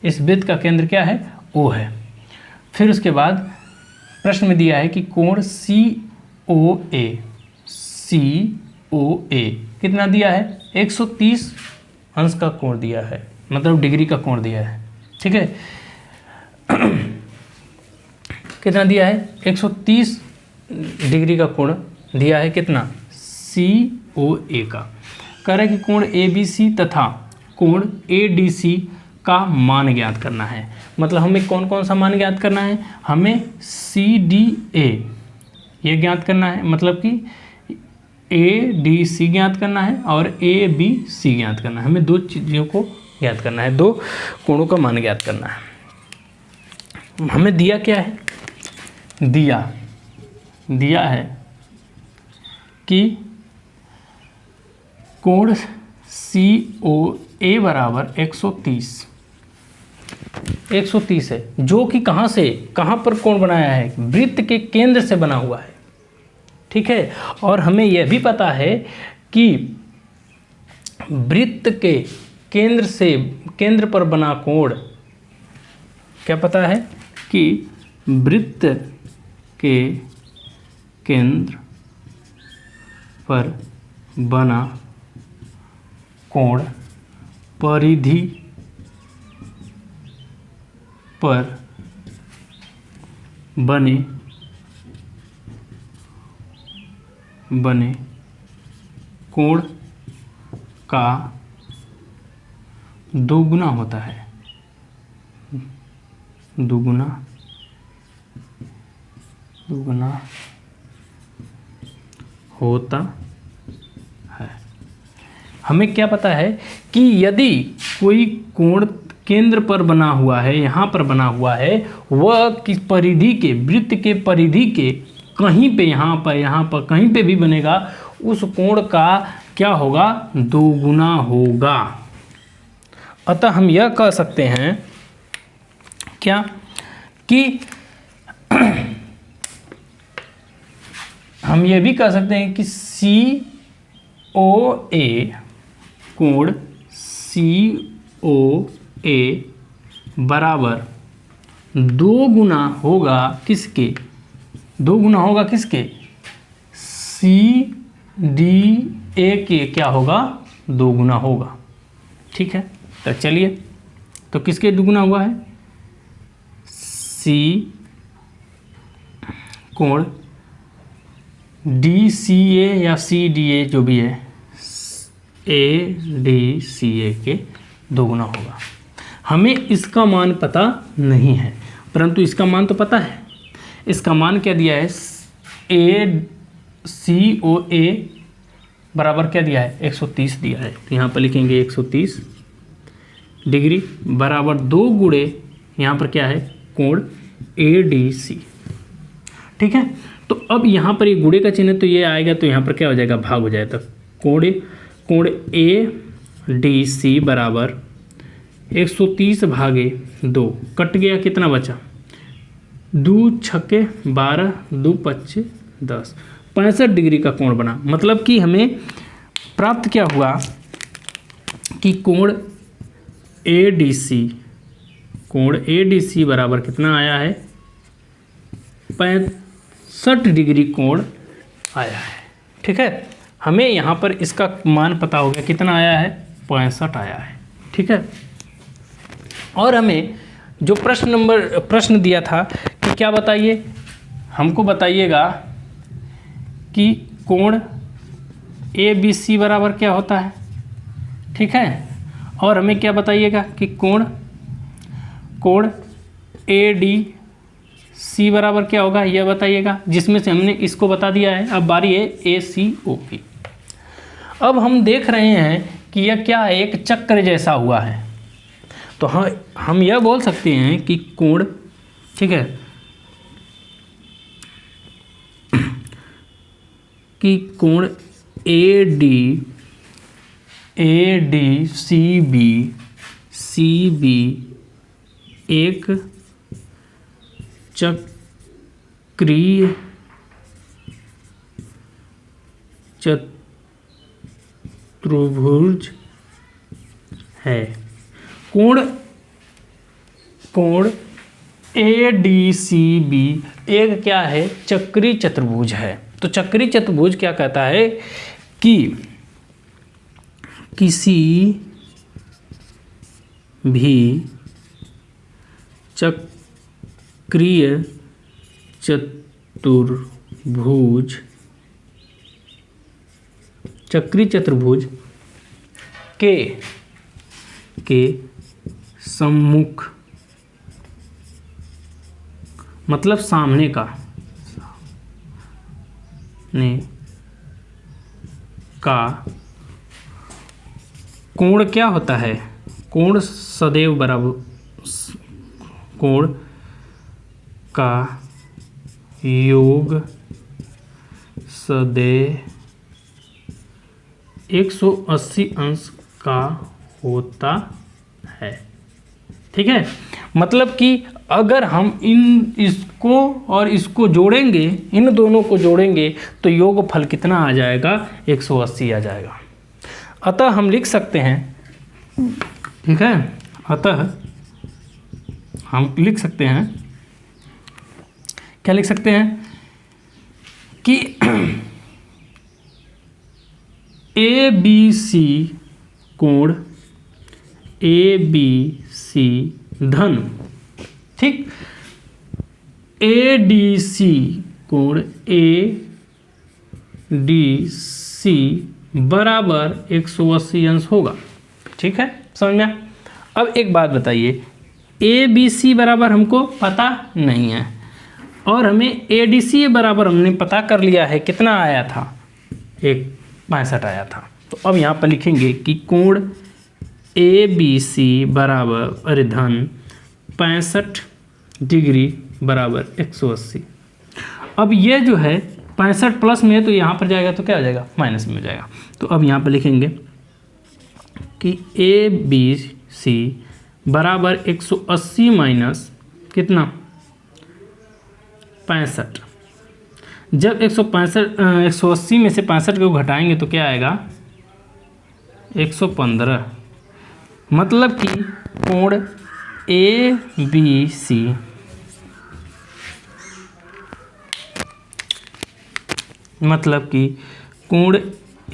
इस वृत्त का केंद्र क्या है ओ है। फिर उसके बाद प्रश्न में दिया है कि कोण COA कितना दिया है 130 अंश का कोण दिया है। मतलब डिग्री का कोण दिया है, ठीक है। कितना दिया है? 130 डिग्री का कोण दिया है, कितना? COA का। कह रहा है कि कोण ABC तथा कोण ADC का मान ज्ञात करना है। मतलब हमें कौन कौन सा मान ज्ञात करना है? हमें CDA ये ज्ञात करना है, मतलब कि ADC ज्ञात करना है और ABC ज्ञात करना है। हमें दो चीज़ों को ज्ञात करना है, दो कोणों का मान ज्ञात करना है। हमें दिया क्या है? दिया है कि कोण COA बराबर 130 है, जो कि कहाँ से कहाँ पर कोण बनाया है? वृत्त के केंद्र से बना हुआ है, ठीक है। और हमें यह भी पता है कि वृत्त के केंद्र पर बना कोण, क्या पता है? कि वृत्त के केंद्र पर बना कोण परिधि पर बने कोण का दोगुना होता है, दुगुना होता है। हमें क्या पता है कि यदि कोई कोण केंद्र पर बना हुआ है, यहाँ पर बना हुआ है, वह किस परिधि के, वृत्त के परिधि के कहीं पे, यहाँ पर कहीं पे भी बनेगा, उस कोण का क्या होगा? दोगुना होगा। अतः हम यह कह सकते हैं क्या कि हम ये भी कह सकते हैं कि COA कोण COA बराबर दो गुना होगा किसके? CDA के क्या होगा? दो गुना होगा, ठीक है। तो चलिए, तो किसके दुगुना हुआ है? C कोण DCA या CDA जो भी है, ADCA के दोगुना होगा। हमें इसका मान पता नहीं है, परंतु इसका मान तो पता है। इसका मान क्या दिया है? COA बराबर क्या दिया है? 130 दिया है। तो यहाँ पर लिखेंगे 130 डिग्री बराबर 2 गुणे यहाँ पर क्या है? कोण ADC, ठीक है। तो अब यहाँ पर ये गुणे का चिन्ह तो ये आएगा, तो यहाँ पर क्या हो जाएगा? भाग हो जाएगा। तो कोण ADC बराबर 130 भागे 2, कट गया, कितना बचा? 2 छक्के 12, 2 पच्चे 10, 65 डिग्री का कोण बना। मतलब कि हमें प्राप्त क्या हुआ कि कोण ADC बराबर कितना आया है? 65 डिग्री कोण आया है, ठीक है। हमें यहाँ पर इसका मान पता हो गया, कितना आया है? 65 आया है, ठीक है। और हमें जो प्रश्न दिया था कि क्या बताइए, हमको बताइएगा कि कोण ABC बराबर क्या होता है, ठीक है। और हमें क्या बताइएगा कि कोण ADC बराबर क्या होगा, यह बताइएगा, जिसमें से हमने इसको बता दिया है। अब बारी है ACOP। अब हम देख रहे हैं कि यह क्या है? एक चक्र जैसा हुआ है। तो हम यह बोल सकते हैं कि कोण, ठीक है, कि कोण ADCB एक चक्रीय चतुर्भुज है। कोण ADCB एक क्या है? चक्रीय चतुर्भुज है। तो चक्रीय चतुर्भुज क्या कहता है कि किसी भी चक्रीय चतुर्भुज के सम्मुख, मतलब सामने का कोण क्या होता है? कोण सदैव बराबर, कोण का योग सदैव 180 अंश का होता है। ठीक है, मतलब कि अगर हम इसको और इसको जोड़ेंगे, इन दोनों को जोड़ेंगे तो योगफल कितना आ जाएगा? 180 आ जाएगा। अतः हम लिख सकते हैं, ठीक है, अतः हम लिख सकते हैं, क्या लिख सकते हैं कि ABC कोण ABC धन, ठीक, ADC कोण ADC बराबर 180 अंश होगा। ठीक है, समझ में? अब एक बात बताइए, ABC बराबर हमको पता नहीं है और हमें ADC बराबर हमने पता कर लिया है, कितना आया था? 165 आया था। तो अब यहाँ पर लिखेंगे कि कोण ABC बराबर धन 65 डिग्री बराबर 180। अब ये जो है 65 प्लस में है तो यहाँ पर जाएगा तो क्या हो जाएगा? माइनस में हो जाएगा। तो अब यहाँ पर लिखेंगे कि ABC बराबर 180 माइनस कितना? 65। जब 180 में से 65 को घटाएंगे तो क्या आएगा? 115। मतलब कि कोण ABC मतलब कि कोण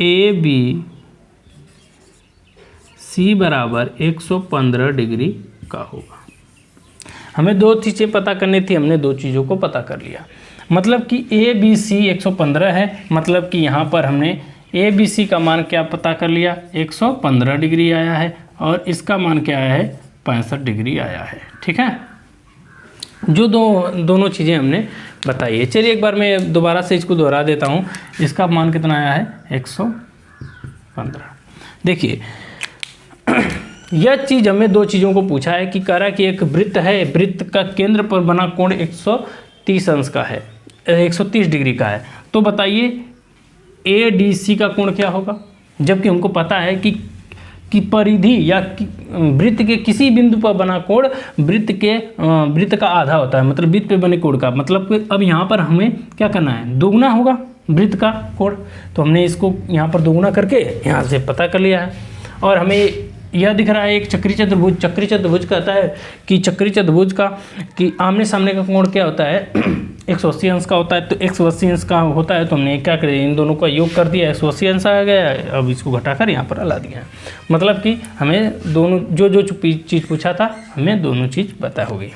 ABC बराबर 115 डिग्री का होगा। हमें दो चीज़ें पता करनी थी, हमने दो चीज़ों को पता कर लिया। मतलब कि ABC 115 है, मतलब कि यहाँ पर हमने ABC का मान क्या पता कर लिया? 115 डिग्री आया है और इसका मान क्या आया है? 65 डिग्री आया है। ठीक है, जो दोनों चीज़ें हमने बताई है। चलिए एक बार मैं दोबारा से इसको दोहरा देता हूँ। इसका मान कितना आया है? 115। देखिए यह चीज़ हमें दो चीज़ों को पूछा है कि कह रहा है कि एक वृत्त है, वृत्त का केंद्र पर बना कोण 130 अंश का है, 130 डिग्री का है। तो बताइए ADC का कोण क्या होगा? जबकि हमको पता है कि परिधि या वृत्त के किसी बिंदु पर बना कोण वृत्त का आधा होता है, मतलब वृत्त पे बने कोण का। मतलब अब यहाँ पर हमें क्या करना है? दोगुना होगा वृत्त का कोण। तो हमने इसको यहाँ पर दोगुना करके यहाँ से पता कर लिया है। और हमें यह दिख रहा है एक चक्री चतुर्भुज। चक्री चतुर्भुज कहता है कि चक्री चतुर्भुज का कि आमने सामने का कोण क्या होता है? 180 अंश का होता है। तो 180 अंश का होता है तो हमने क्या कर दिया? इन दोनों का योग कर दिया, 180 अंश आ गया। अब इसको घटाकर यहाँ पर ला दिया है। मतलब कि हमें दोनों जो चीज़ पूछा था हमें दोनों चीज़ पता हो गई।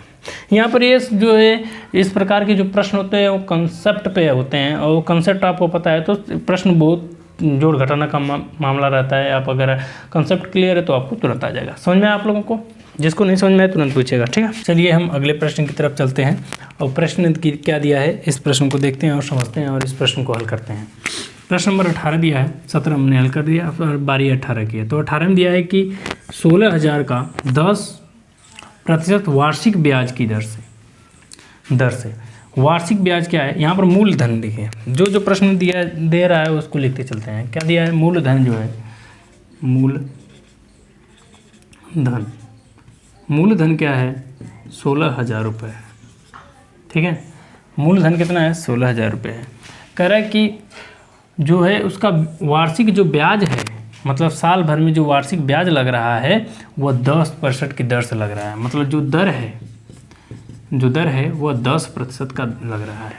यहाँ पर ये जो है इस प्रकार के जो प्रश्न होते हैं वो कंसेप्ट पे होते हैं, और कंसेप्ट आपको पता है तो प्रश्न बहुत जोड़ घटाना का मामला रहता है। आप अगर कंसेप्ट क्लियर है तो आपको तुरंत आ जाएगा। समझ में आप लोगों को? जिसको नहीं समझ में आए तुरंत पूछेगा। ठीक है, चलिए हम अगले प्रश्न की तरफ चलते हैं और प्रश्न क्या दिया है इस प्रश्न को देखते हैं और समझते हैं और इस प्रश्न को हल करते हैं। प्रश्न नंबर 18 दिया है, 17 हमने हल कर दिया और बारी 18 की है। तो 18 में दिया है कि 16,000 का 10% वार्षिक ब्याज की दर से वार्षिक ब्याज क्या है? यहाँ पर मूलधन लिखे। जो प्रश्न दे रहा है उसको लिखते चलते हैं। क्या दिया है? मूलधन जो है, मूलधन क्या है? 16,000 रुपये। ठीक है, मूलधन कितना है? 16,000 रुपये है। कह रहा है कि जो है उसका वार्षिक जो ब्याज है, मतलब साल भर में जो वार्षिक ब्याज लग रहा है वह 10% की दर से लग रहा है। मतलब जो दर है वह 10% का लग रहा है।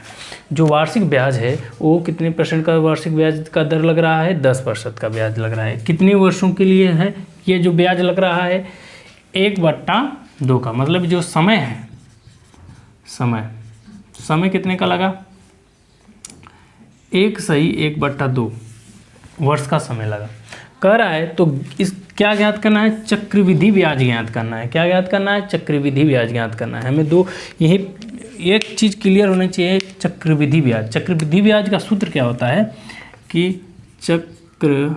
जो वार्षिक ब्याज है वो कितने परसेंट का वार्षिक ब्याज का दर लग रहा है? 10% का ब्याज लग रहा है। कितने वर्षों के लिए है ये जो ब्याज लग रहा है? 1/2 का, मतलब जो समय है, समय कितने का लगा, 1/2 वर्ष का समय लगा। कह रहा है तो इस क्या ज्ञात करना है, चक्रवृद्धि ब्याज ज्ञात करना है। क्या ज्ञात करना है, चक्रवृद्धि ब्याज ज्ञात करना है। हमें दो यही एक चीज़ क्लियर होनी चाहिए, चक्रवृद्धि ब्याज। चक्रवृद्धि ब्याज का सूत्र क्या होता है कि चक्रवृद्धि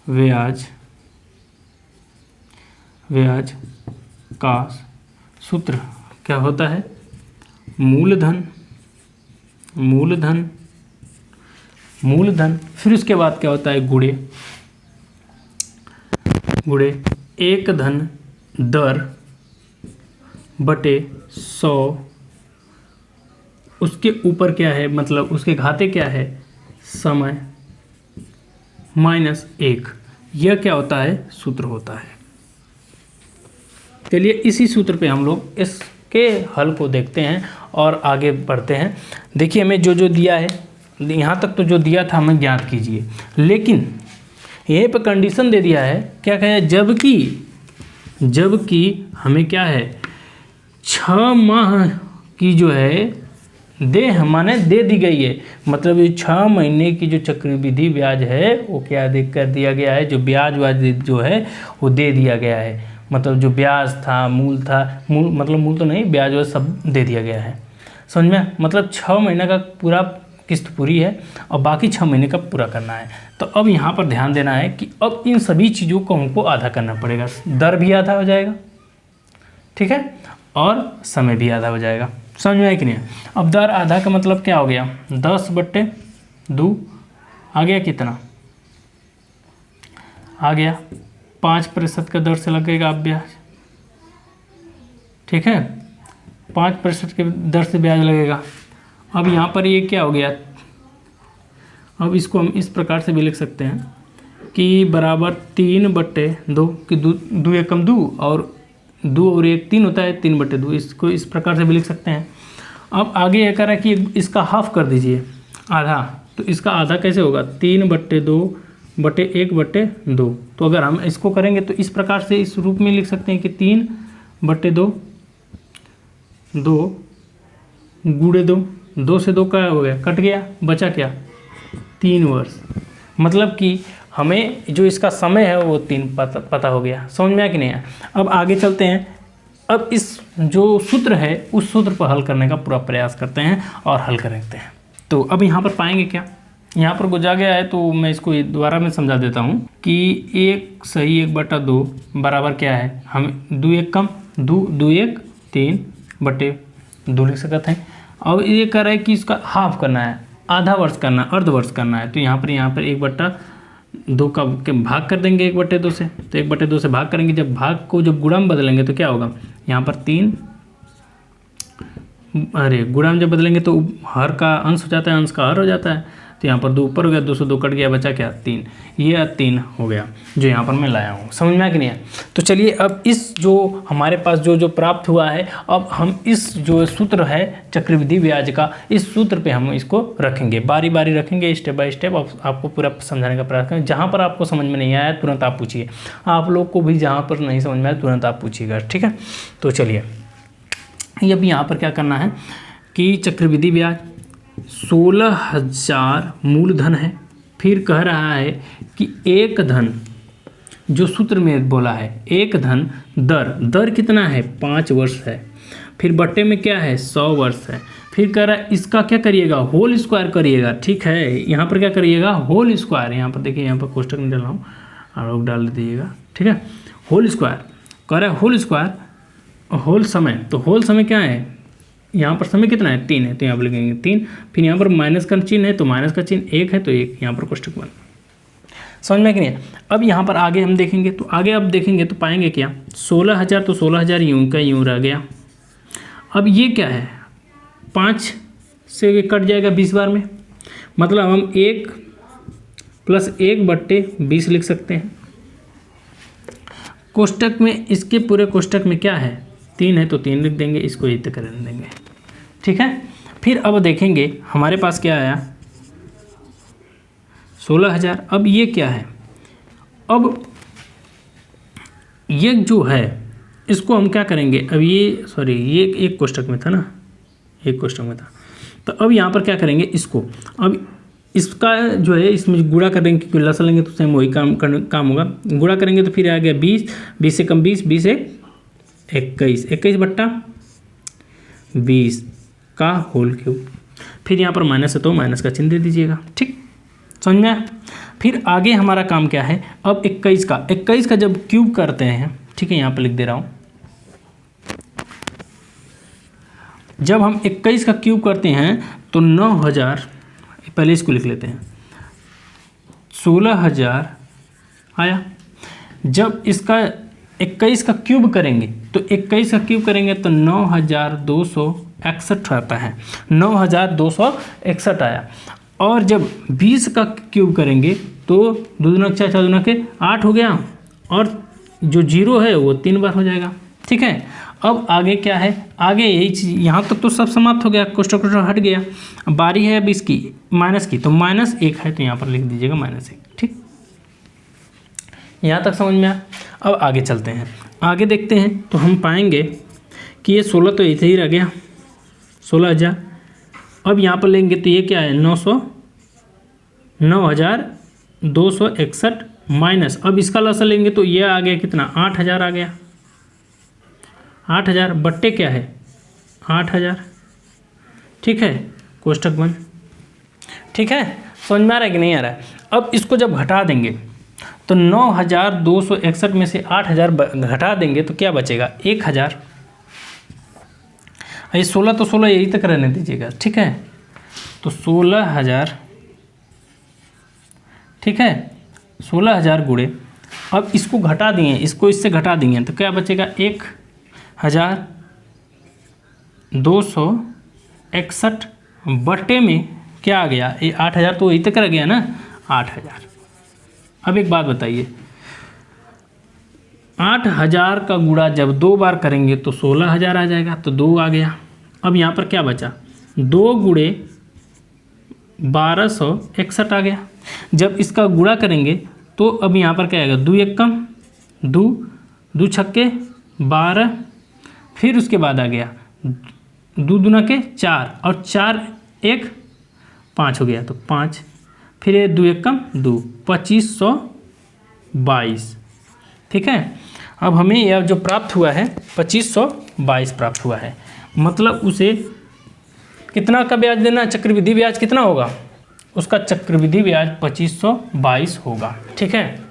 ब्याज का सूत्र क्या होता है, मूलधन, फिर उसके बाद क्या होता है, गुणे एक धन दर बटे 100, उसके ऊपर क्या है, मतलब उसके घाते क्या है, समय -1। यह क्या होता है, सूत्र होता है। चलिए इसी सूत्र पे हम लोग इसके हल को देखते हैं और आगे बढ़ते हैं। देखिए हमें जो दिया है, यहाँ तक तो जो दिया था हमें ज्ञात कीजिए, लेकिन यहीं पे कंडीशन दे दिया है, क्या कहा है, जबकि हमें क्या है, 6 माह की जो है माने दे दी गई है। मतलब ये 6 महीने की जो चक्रवृद्धि ब्याज है वो क्या कर दिया गया है, जो ब्याज जो है वो दे दिया गया है। मतलब जो ब्याज था, मूल मतलब मूल तो नहीं, ब्याज वो सब दे दिया गया है। समझ में, मतलब 6 महीने का पूरा किस्त पूरी है और बाकी 6 महीने का पूरा करना है। तो अब यहाँ पर ध्यान देना है कि अब इन सभी चीज़ों को हमको आधा करना पड़ेगा। दर भी आधा हो जाएगा, ठीक है, और समय भी आधा हो जाएगा। समझ में आया कि नहीं। अब दर आधा का मतलब क्या हो गया, 10/2 आ गया, कितना आ गया, 5% का दर से लगेगा अब ब्याज, ठीक है, 5% के दर से ब्याज लगेगा। अब यहाँ पर ये क्या हो गया, अब इसको हम इस प्रकार से भी लिख सकते हैं कि बराबर 3/2 कि 2 एकम 2 और 2 और 1 3 होता है, 3/2। इसको इस प्रकार से भी लिख सकते हैं। अब आगे यह कह रहा है कि इसका हाफ कर दीजिए, आधा। तो इसका आधा कैसे होगा, 3/2/1/2। तो अगर हम इसको करेंगे तो इस प्रकार से इस रूप में लिख सकते हैं कि 3/2 गुणे 2 से 2 क्या हो गया, कट गया, बचा क्या, 3 वर्ष। मतलब कि हमें जो इसका समय है वो 3 पता हो गया। समझ में आया कि नहीं आया। अब आगे चलते हैं। अब इस जो सूत्र है उस सूत्र पर हल करने का पूरा प्रयास करते हैं और हल करते हैं। तो अब यहाँ पर पाएंगे क्या, यहाँ पर गुजा गया है तो मैं इसको दोबारा में समझा देता हूँ कि 1/2 बराबर क्या है, हम 2 1 कम 2 1 3/2 लिख सकते हैं। अब ये कह रहा है कि इसका हाफ करना है, आधा वर्ष करना है, अर्धवर्ष करना है। तो यहाँ पर 1/2 का भाग कर देंगे 1/2 से। तो 1/2 से भाग करेंगे, जब भाग को जब गुणा में बदलेंगे तो क्या होगा, यहाँ पर 3, अरे गुणा में जब बदलेंगे तो हर का अंश हो जाता है, अंश का हर हो जाता है। तो यहाँ पर 2 ऊपर हो गया, 2 से 2 कट गया, बचा क्या, 3। ये 3 हो गया जो यहाँ पर मैं लाया हूँ। समझ में आया कि नहीं है। तो चलिए अब इस जो हमारे पास जो प्राप्त हुआ है, अब हम इस जो सूत्र है चक्रवृद्धि ब्याज का, इस सूत्र पे हम इसको रखेंगे, बारी बारी रखेंगे, स्टेप बाय स्टेप। आपको पूरा समझाने का प्रयास करें। जहाँ पर आपको समझ में नहीं आया तुरंत आप पूछिए, आप लोग को भी जहाँ पर नहीं समझ में आया तुरंत आप पूछिएगा, ठीक है। तो चलिए अब यहाँ पर क्या करना है कि चक्रवृद्धि ब्याज 16,000 मूलधन है। फिर कह रहा है कि एक धन, जो सूत्र में बोला है, एक धन दर कितना है, 5 वर्ष है। फिर बट्टे में क्या है, 100 वर्ष है। फिर कह रहा है इसका क्या करिएगा, होल स्क्वायर करिएगा, ठीक है। यहाँ पर क्या करिएगा, होल स्क्वायर। यहाँ पर देखिए, यहाँ पर कोष्टक में डाल रहा हूँ, आप लोग डाल दीजिएगा, ठीक है। होल स्क्वायर कह रहा है, होल स्क्वायर, होल समय। तो होल समय क्या है, यहाँ पर समय कितना है, 3 है, तो यहाँ पर लिखेंगे 3। फिर यहाँ पर माइनस का चिन्ह है तो माइनस का चिन्ह 1 है तो 1, यहाँ पर कोष्टक बंद। समझ में कि नहीं। अब यहाँ पर आगे हम देखेंगे तो आगे अब देखेंगे तो पाएंगे क्या, 16,000 तो 16,000 यूँ का यूँ रह गया। अब ये क्या है, 5 से कट जाएगा 20 बार में, मतलब हम 1 + 1/20 लिख सकते हैं। कोष्टक में, इसके पूरे कोष्टक में क्या है, 3 है तो 3 लिख देंगे, इसको ये तक कर देंगे, ठीक है। फिर अब देखेंगे हमारे पास क्या आया, 16,000। अब ये क्या है, अब ये जो है इसको हम क्या करेंगे, अब ये सॉरी ये एक कोष्टक में था ना, एक कोष्टक में था, तो अब यहाँ पर क्या करेंगे इसको, अब इसका जो है इसमें गुणा करेंगे क्योंकि लसा लेंगे तो सेम वही काम होगा। गुणा करेंगे तो फिर आ गया 20, 20 से कम 20, 20 एक 21, 21 बट्टा 20 का होल क्यूब। फिर यहाँ पर माइनस है तो माइनस का चिन्ह दे दीजिएगा। ठीक, समझ में आया। फिर आगे हमारा काम क्या है, अब 21 का जब क्यूब करते हैं, ठीक है, यहाँ पर लिख दे रहा हूँ, जब हम 21 का क्यूब करते हैं तो 9000, पहले इसको लिख लेते हैं, 16000 आया। जब इसका 21 का क्यूब करेंगे तो 21 का क्यूब करेंगे तो 9261 आता है, 9261 आया। और जब 20 का क्यूब करेंगे तो 2 दूना 4, 4 दूना के 8 हो गया, और जो 0 है वो 3 बार हो जाएगा। ठीक है, अब आगे क्या है, आगे यही चीज़, यहाँ तक तो सब समाप्त हो गया, कोष्टक हट गया। अब बारी है अब इसकी माइनस की, तो -1 है तो यहाँ पर लिख दीजिएगा -1। ठीक, यहाँ तक समझ में आया। अब आगे चलते हैं, आगे देखते हैं तो हम पाएंगे कि ये 16 तो ऐसे ही रह गया, 16000। अब यहाँ पर लेंगे तो ये क्या है, 9261 माइनस, अब इसका लसा लेंगे तो ये आ गया कितना, 8000 आ गया। 8000 बट्टे क्या है, 8000। ठीक है, कोष्टक बंद। ठीक है, समझ में आ रहा है कि नहीं आ रहा है। अब इसको जब घटा देंगे तो 9261 में से 8000 घटा देंगे तो क्या बचेगा, 1000। ये 16 तो 16 यही तक रहने दीजिएगा। ठीक है, तो 16000, ठीक है, 16000 गुणे, अब इसको घटा दिए, इसको इससे घटा दिए तो क्या बचेगा, 1261 बटे में क्या आ गया, ये 8000 तो वही तक रह गया ना, 8000। अब एक बात बताइए, 8000 का गुणा जब 2 बार करेंगे तो 16000 आ जाएगा, तो 2 आ गया। अब यहाँ पर क्या बचा, 2 गुणे 1261 आ गया। जब इसका गुणा करेंगे तो अब यहाँ पर क्या आएगा, 2 1 कम 2, 2 छक्के 12, फिर उसके बाद आ गया 2 दूना के 4, और 4 1 5 हो गया, तो 5, फिर ये 2 1 कम 2, 2522। ठीक है, अब हमें यह जो प्राप्त हुआ है 2522 प्राप्त हुआ है, मतलब उसे कितना का ब्याज देना, चक्रवृद्धि ब्याज कितना होगा, उसका चक्रवृद्धि ब्याज 2522 होगा। ठीक है,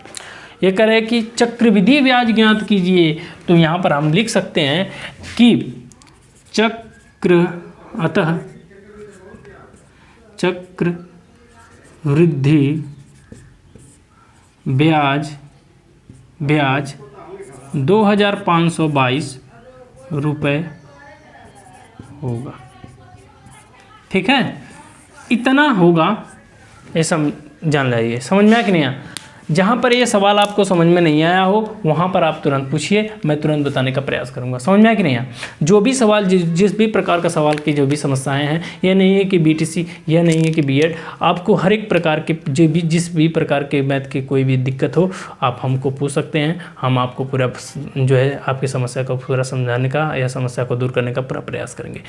ये कह रहे हैं कि चक्रवृद्धि ब्याज ज्ञात कीजिए, तो यहाँ पर हम लिख सकते हैं कि चक्रवृद्धि ब्याज 2522 रुपये होगा। ठीक है, इतना होगा, ये सब जान लीजिए। समझ में आया कि नहीं आया। जहाँ पर ये सवाल आपको समझ में नहीं आया हो वहाँ पर आप तुरंत पूछिए, मैं तुरंत बताने का प्रयास करूँगा। समझ में आया कि नहीं आया। जो भी सवाल जिस भी प्रकार का सवाल की जो भी समस्याएं हैं, यह नहीं है कि बीटीसी, यह नहीं है कि बीएड, आपको हर एक प्रकार के जिस भी प्रकार के मैथ की कोई भी दिक्कत हो आप हमको पूछ सकते हैं। हम आपको पूरा जो है आपकी समस्या को पूरा समझाने का या समस्या को दूर करने का पूरा प्रयास करेंगे।